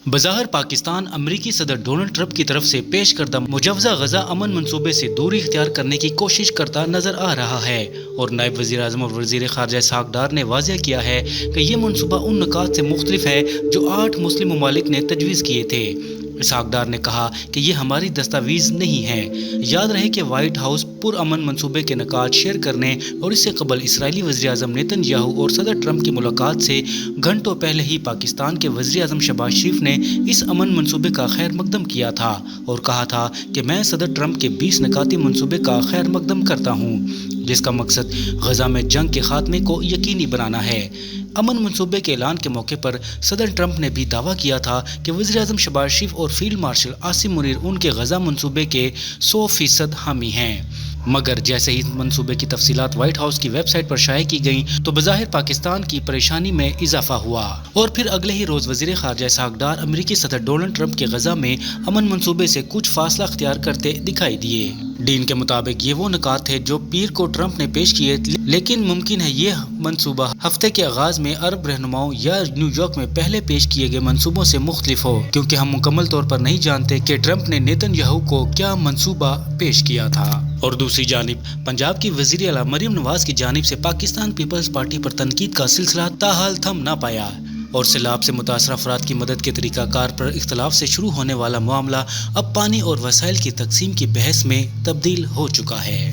بظاہر پاکستان امریکی صدر ڈونلڈ ٹرمپ کی طرف سے پیش کردہ مجوزہ غزہ امن منصوبے سے دوری اختیار کرنے کی کوشش کرتا نظر آ رہا ہے، اور نائب وزیر اعظم اور وزیر خارجہ اسحاق ڈار نے واضح کیا ہے کہ یہ منصوبہ ان نکات سے مختلف ہے جو 8 مسلم ممالک نے تجویز کیے تھے۔ اسحاق ڈار نے کہا کہ یہ ہماری دستاویز نہیں ہے۔ یاد رہے کہ وائٹ ہاؤس پرامن منصوبے کے نکات شیئر کرنے اور اس سے قبل اسرائیلی وزیر اعظم نیتن یاہو اور صدر ٹرمپ کی ملاقات سے گھنٹوں پہلے ہی پاکستان کے وزیر اعظم شہباز شریف نے اس امن منصوبے کا خیر مقدم کیا تھا اور کہا تھا کہ میں صدر ٹرمپ کے 20 نکاتی منصوبے کا خیر مقدم کرتا ہوں، جس کا مقصد غزہ میں جنگ کے خاتمے کو یقینی بنانا ہے۔ امن منصوبے کے اعلان کے موقع پر صدر ٹرمپ نے بھی دعویٰ کیا تھا کہ وزیر اعظم شہباز شریف اور فیلڈ مارشل عاصم منیر ان کے غزہ منصوبے کے 100% حامی ہیں، مگر جیسے ہی منصوبے کی تفصیلات وائٹ ہاؤس کی ویب سائٹ پر شائع کی گئیں تو بظاہر پاکستان کی پریشانی میں اضافہ ہوا، اور پھر اگلے ہی روز وزیر خارجہ اسحاق ڈار امریکی صدر ڈونلڈ ٹرمپ کے غزہ میں امن منصوبے سے کچھ فاصلہ اختیار کرتے دکھائی دیے۔ ڈین کے مطابق یہ وہ نکات تھے جو پیر کو ٹرمپ نے پیش کیے، لیکن ممکن ہے یہ منصوبہ ہفتے کے آغاز میں عرب رہنماؤں یا نیو یارک میں پہلے پیش کیے گئے منصوبوں سے مختلف ہو، کیونکہ ہم مکمل طور پر نہیں جانتے کہ ٹرمپ نے نیتن یاہو کو کیا منصوبہ پیش کیا تھا۔ اور دوسری جانب پنجاب کی وزیر اعلیٰ مریم نواز کی جانب سے پاکستان پیپلز پارٹی پر تنقید کا سلسلہ تاحال تھم نہ پایا، اور سیلاب سے متاثرہ افراد کی مدد کے طریقہ کار پر اختلاف سے شروع ہونے والا معاملہ اب پانی اور وسائل کی تقسیم کی بحث میں تبدیل ہو چکا ہے۔